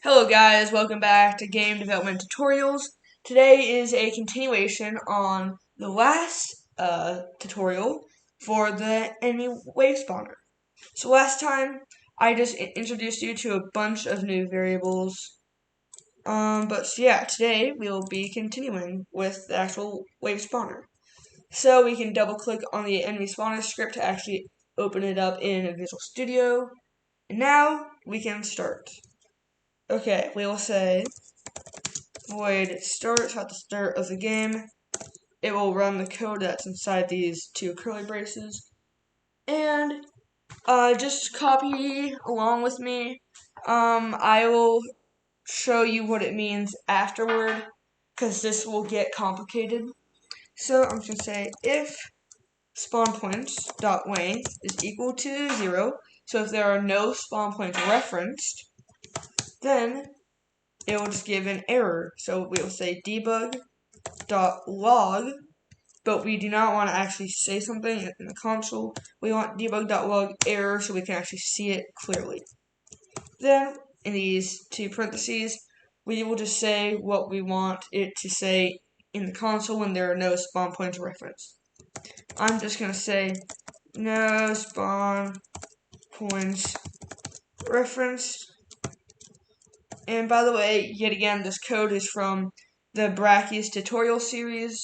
Hello guys, welcome back to Game Development Tutorials. Today is a continuation on the last tutorial for the enemy wave spawner. So last time I just introduced you to a bunch of new variables. Today we will be continuing with the actual wave spawner. So we can double click on the enemy spawner script to actually open it up in Visual Studio. And now we can start. Okay, we will say void starts at the start of the game. It will run the code that's inside these two curly braces. And just copy along with me. I will show you what it means afterward, because this will get complicated. So I'm just going to say if spawn points dot length is equal to 0. So if there are no spawn points referenced, then it will just give an error. So we will say debug.log, but we do not want to actually say something in the console. We want debug.log error so we can actually see it clearly. Then, in these two parentheses, we will just say what we want it to say in the console when there are no spawn points referenced. I'm just going to say no spawn points referenced. And by the way, yet again, this code is from the Brachy's tutorial series.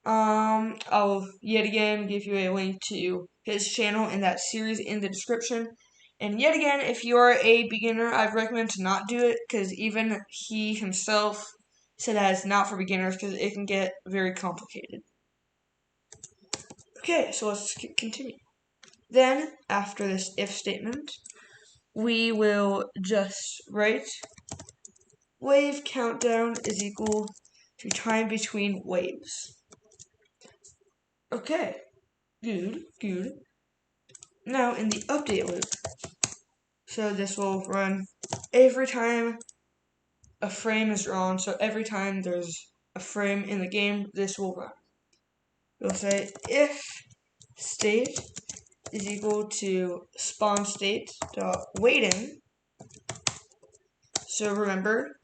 I'll yet again give you a link to his channel in that series in the description. And yet again, if you are a beginner, I'd recommend to not do it, because even he himself said that it's not for beginners because it can get very complicated. Okay, so let's continue. Then, after this if statement, we will just write wave countdown is equal to time between waves. Okay, good. Now in the update loop, so this will run every time a frame is drawn, so every time there's a frame in the game, this will run. We'll say if state is equal to spawn state dot waiting. So remember,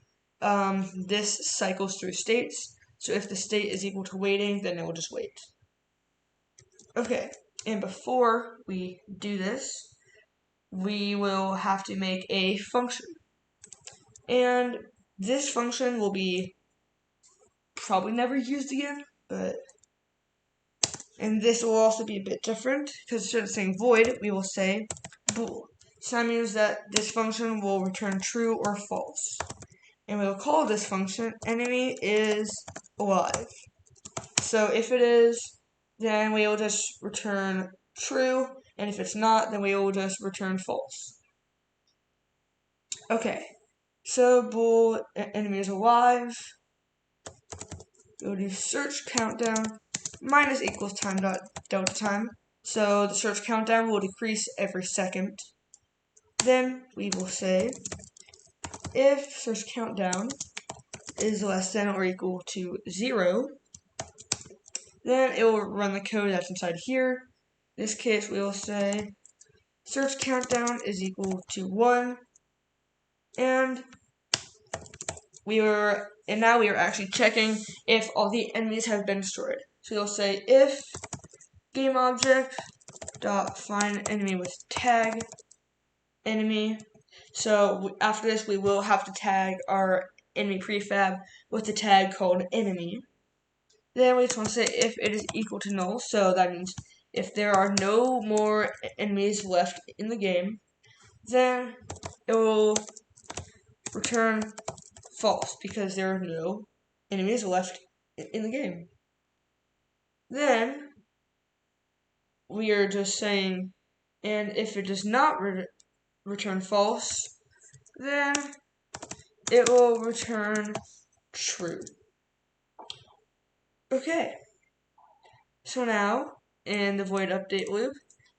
this cycles through states. So if the state is equal to waiting, then it will just wait. Okay, and before we do this, we will have to make a function. And this function will be probably never used again, and this will also be a bit different, because instead of saying void, we will say bool. So that means that this function will return true or false. And we will call this function enemy is alive. So if it is, then we will just return true, and if it's not, then we will just return false. Okay, so bool enemy is alive. We'll do search countdown minus equals time dot delta time. So the search countdown will decrease every second. Then we will say if search countdown is less than or equal to 0, then it will run the code that's inside here. In this case, we will say search countdown is equal to 1, and now we are actually checking if all the enemies have been destroyed. So you'll say if GameObject.find enemy with tag enemy. So after this, we will have to tag our enemy prefab with the tag called enemy. Then we just want to say if it is equal to null. So that means if there are no more enemies left in the game, then it will return false because there are no enemies left in the game. Then we are just saying, and if it does not return false, then it will return true. Okay, so now in the void update loop,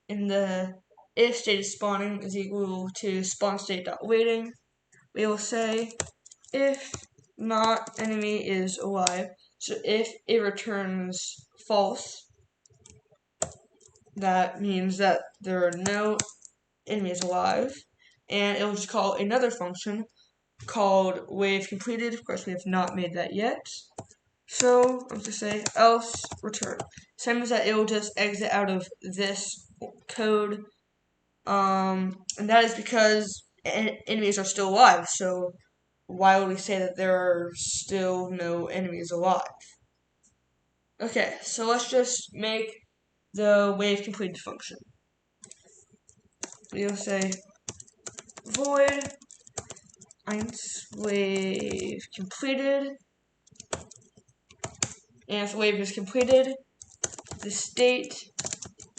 in the if state is spawning is equal to spawn state dot waiting, we will say if not enemy is alive. So if it returns false, that means that there are no enemies alive, and it will just call another function called wave completed. Of course, we have not made that yet. So I'm just say else return. Same as that, it will just exit out of this code. And that is because enemies are still alive. So why would we say that there are still no enemies alive? Okay, so let's just make the wave completed function. We'll say void wave completed, and if the wave is completed, the state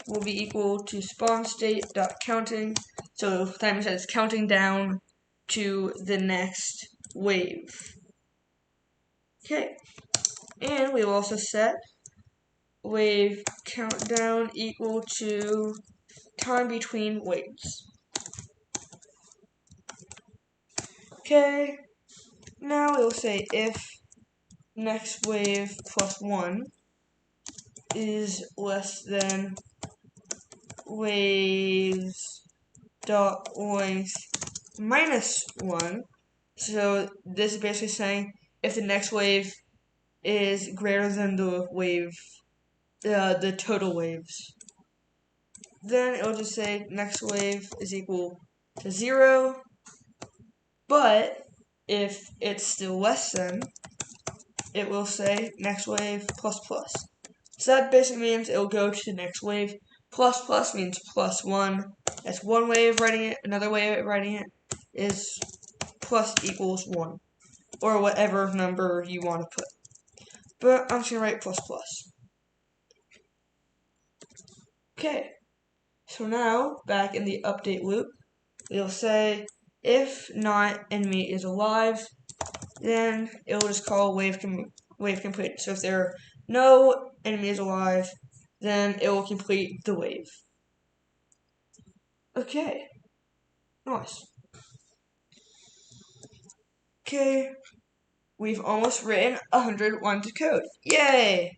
will be equal to spawn state dot counting. So that means that it's counting down to the next wave. Okay, and we will also set wave countdown equal to time between waves. Okay, now we will say if next wave plus 1 is less than waves dot length minus 1. So this is basically saying if the next wave is greater than the wave, the total waves, then it'll just say next wave is equal to 0. But if it's still less than, it will say next wave plus plus. So that basically means it'll go to the next wave. Plus plus means plus 1. That's one way of writing it. Another way of writing it is plus equals 1. Or whatever number you want to put. But I'm just going to write plus plus. Okay. So now, back in the update loop, we'll say if not enemy is alive, then it will just call wave complete. So if there are no enemies alive, then it will complete the wave. Okay. Nice. Okay. We've almost written 100 lines of code. Yay!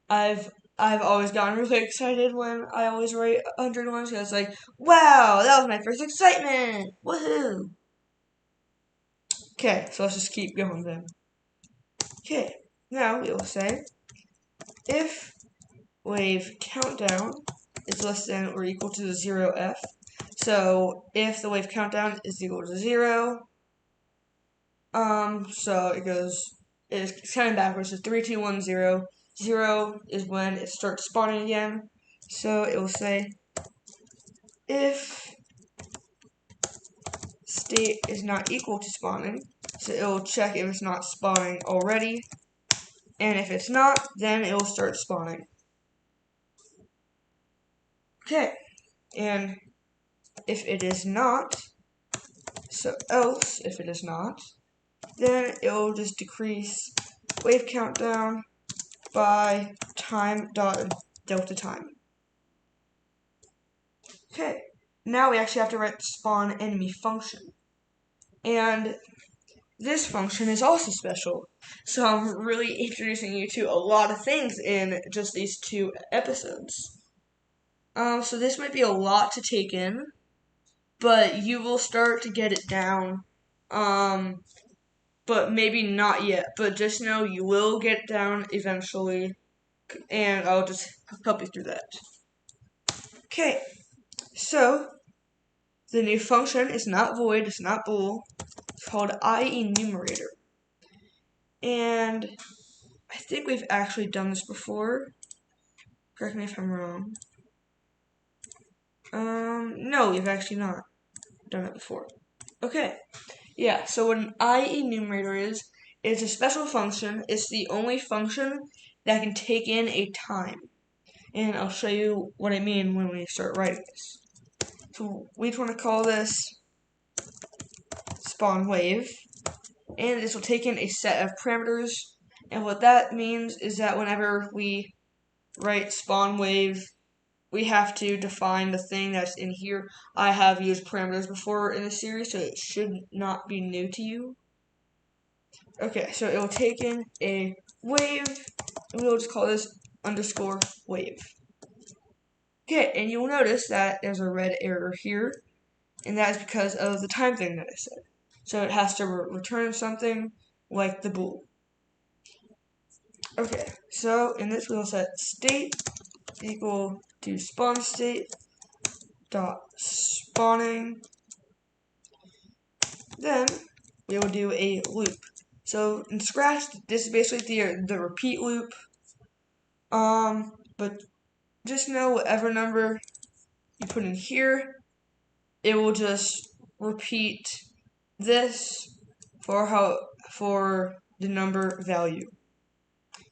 I've always gotten really excited when I always write 100 lines because it's like, wow, that was my first excitement! Woohoo! Okay, so let's just keep going then. Okay, now we will say if wave countdown is less than or equal to 0f. So if the wave countdown is equal to 0, so it goes, it's counting backwards, so 3, 2, 1, 0. 0 is when it starts spawning again. So it will say if state is not equal to spawning, so it will check if it's not spawning already, and if it's not, then it will start spawning. Okay, and if it is not, so else, if it is not, then it will just decrease wave countdown by time dot delta time. Okay, now we actually have to write the spawn enemy function. And this function is also special. So I'm really introducing you to a lot of things in just these 2 episodes. So this might be a lot to take in, but you will start to get it down. But maybe not yet. But just know you will get it down eventually, and I'll just help you through that. Okay, so the new function is not void, it's not bool. It's called IEnumerator. And I think we've actually done this before. Correct me if I'm wrong. No, we've actually not done it before. Okay, yeah, so what an IEnumerator is, it's a special function. It's the only function that can take in a time. And I'll show you what I mean when we start writing this. So we just want to call this spawn wave. And this will take in a set of parameters. And what that means is that whenever we write spawn wave, we have to define the thing that's in here. I have used parameters before in the series, so it should not be new to you. Okay, so it will take in a wave, and we'll just call this underscore wave. Okay, and you'll notice that there's a red error here. and that is because of the time thing that I said. So it has to return something like the bool. Okay, so in this we will set state equal to spawn state dot spawning. Then we will do a loop. So in Scratch, this is basically the repeat loop. But just know whatever number you put in here, it will just repeat this for the number value.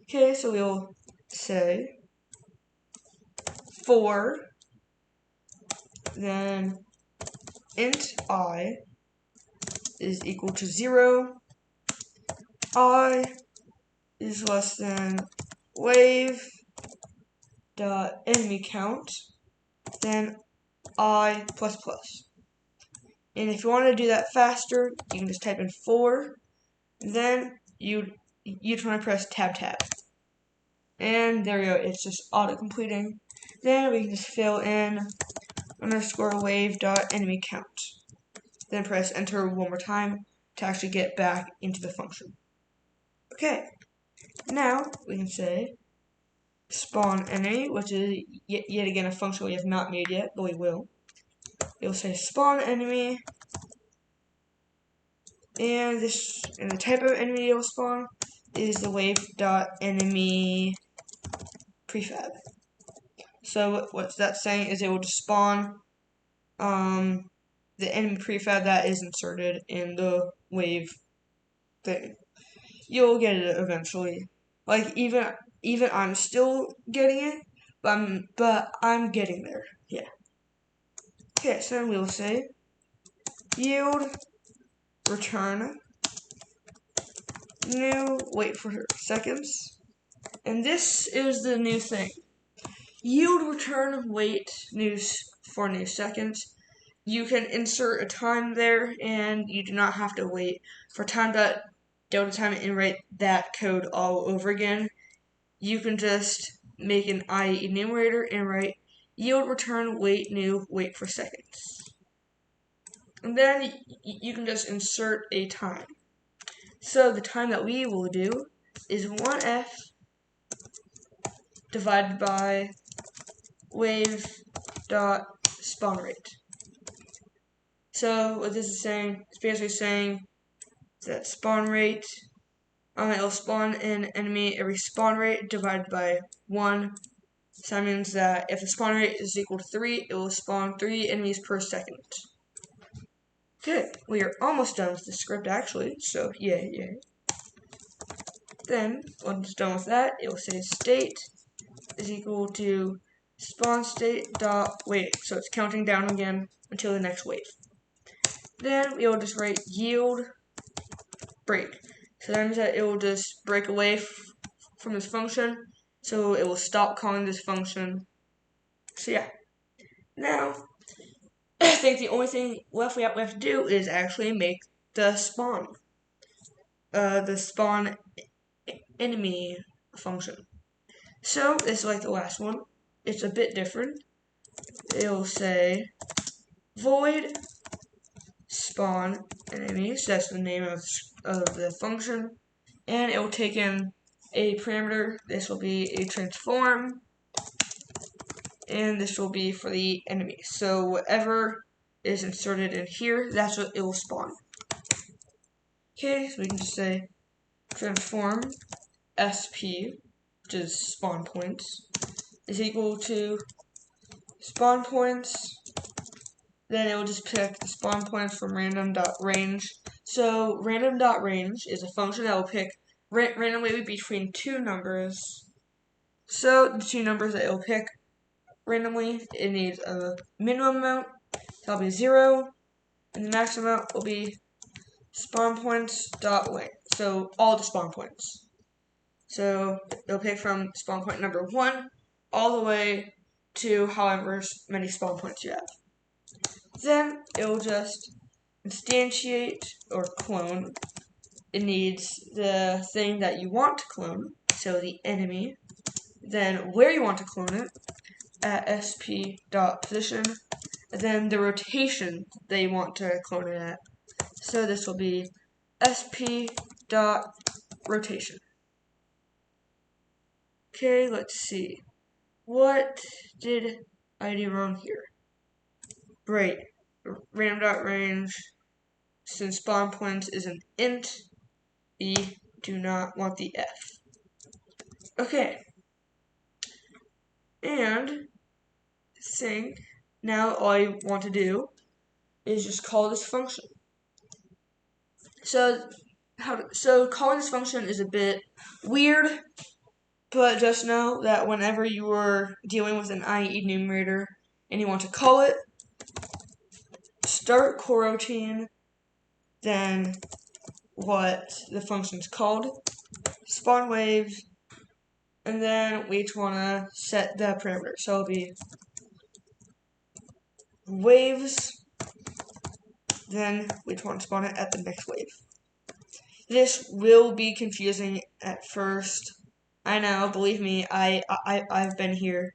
Okay, so we'll say 4, then int I is equal to 0, I is less than wave dot enemy count, then I plus plus. And if you want to do that faster, you can just type in 4, then you just want to press tab. And there you go, it's just auto-completing. Then we can just fill in underscore wave dot enemy count. Then press enter one more time to actually get back into the function. Okay, now we can say spawn enemy, which is yet again a function we have not made yet, but we will. It will say spawn enemy, and the type of enemy it will spawn is the wave dot enemy prefab. So what that's saying is it will just spawn the enemy prefab that is inserted in the wave thing. You'll get it eventually. Like even I'm still getting it, but I'm getting there. Yeah. Okay, so then we will say yield return new wait for seconds, and this is the new thing. Yield return wait for new seconds. You can insert a time there, and you do not have to wait for time.delta time and write that code all over again. You can just make an IE enumerator and write yield return wait for seconds. And then you can just insert a time. So the time that we will do is 1f divided by wave dot spawn rate. So what this is saying, it's basically saying that spawn rate, it will spawn an enemy every spawn rate divided by 1. So that means that if the spawn rate is equal to 3, it will spawn 3 enemies per second. Okay, we are almost done with the script actually, so yay. Then, once it's done with that, it will say state is equal to spawn state dot wait. So it's counting down again until the next wave. Then we will just write yield break. So that means that it will just break away from this function. So it will stop calling this function. So yeah. Now, I think the only thing left we have to do is actually make the spawn enemy function. So this is like the last one. It's a bit different. It'll say void spawn enemies. That's the name of the function, and it will take in a parameter. This will be a transform, and this will be for the enemy. So whatever is inserted in here, that's what it will spawn. Okay, so we can just say transform sp, which is spawn points, is equal to spawn points. Then it will just pick the spawn points from random.range. So random.range is a function that will pick randomly between 2 numbers. So the 2 numbers that it will pick randomly, it needs a minimum amount, that'll be 0, and the max amount will be spawn points dot length. So all the spawn points. So it'll pick from spawn point number 1 all the way to however many spawn points you have. Then it will just instantiate or clone. It needs the thing that you want to clone, so the enemy. Then where you want to clone it, at sp.position, and then the rotation they want to clone it at. So this will be sp.rotation. Okay, let's see. What did I do wrong here? Right, random.range, since spawn points is an int, we do not want the f. Okay, and now all I want to do is just call this function. So calling this function is a bit weird, but just know that whenever you are dealing with an IE enumerator and you want to call it, start coroutine, then what the function is called, spawn waves, and then we each want to set the parameter. So it'll be waves, then we each want to spawn it at the next wave. This will be confusing at first. I know, believe me, I've been here.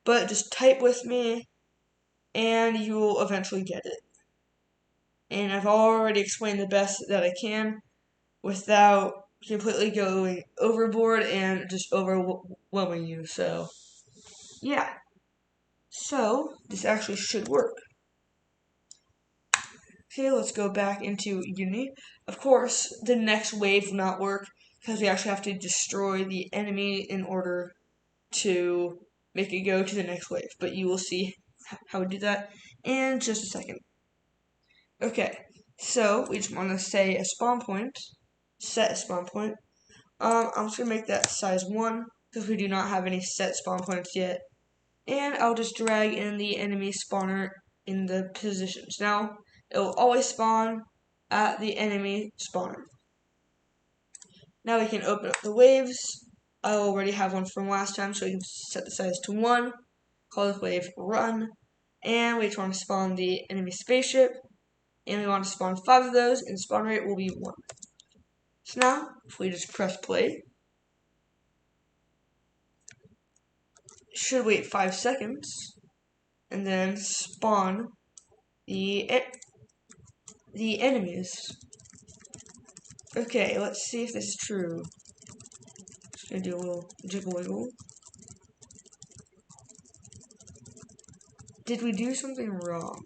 But just type with me, and you will eventually get it. And I've already explained the best that I can without completely going overboard and just overwhelming you. So, yeah. So, this actually should work. Okay, let's go back into Unity. Of course, the next wave will not work because we actually have to destroy the enemy in order to make it go to the next wave. But you will see how we do that in just a second. Okay, so we just want to say a spawn point, set a spawn point. I'm just going to make that size 1 because we do not have any set spawn points yet. And I'll just drag in the enemy spawner in the positions. Now, it will always spawn at the enemy spawner. Now we can open up the waves. I already have one from last time, so we can set the size to 1. Call this wave run. And we just want to spawn the enemy spaceship. And we want to spawn 5 of those, and spawn rate will be 1. So now, if we just press play, it should wait 5 seconds, and then spawn the enemies. Okay, let's see if this is true. Just gonna do a little jiggle wiggle. Did we do something wrong?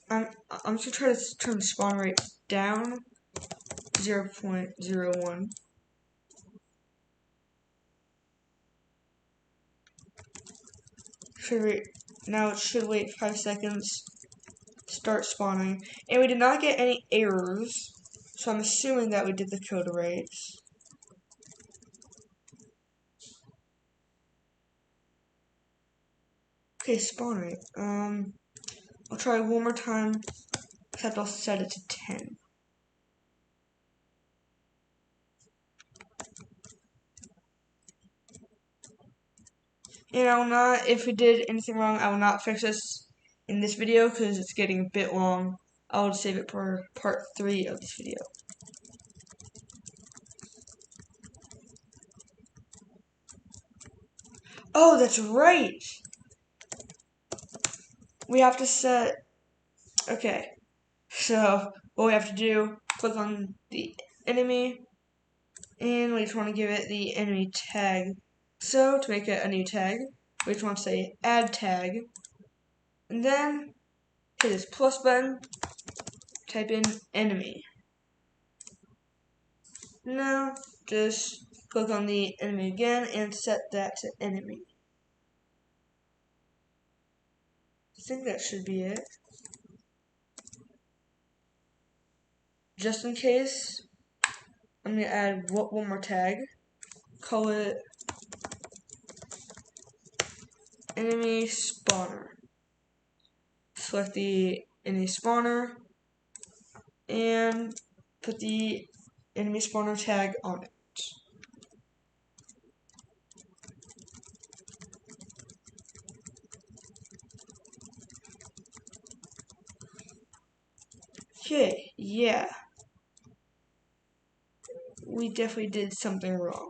I'm just gonna try to turn the spawn rate down 0.01. Now it should wait 5 seconds. Start spawning, and we did not get any errors, so I'm assuming that we did the code right. Okay, spawn rate. I'll try one more time, except I'll set it to 10. And I will not, if we did anything wrong, I will not fix this in this video because it's getting a bit long. I will save it for part 3 of this video. Oh, that's right! We have to set, okay, so what we have to do, click on the enemy, and we just want to give it the enemy tag. So to make it a new tag, we just want to say add tag, and then hit this plus button, type in enemy. Now just click on the enemy again and set that to enemy. I think that should be it. Just in case, I'm going to add one more tag. Call it enemy spawner. Select the enemy spawner and put the enemy spawner tag on it. Okay, yeah. We definitely did something wrong.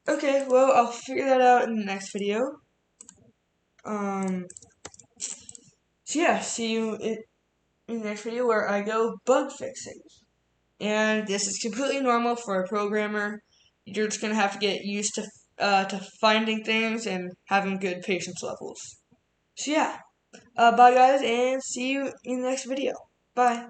Okay. Okay, well, I'll figure that out in the next video. So yeah, see you in the next video where I go bug fixing. And this is completely normal for a programmer. You're just gonna have to get used to finding things and having good patience levels. So yeah, bye guys, and see you in the next video. Bye.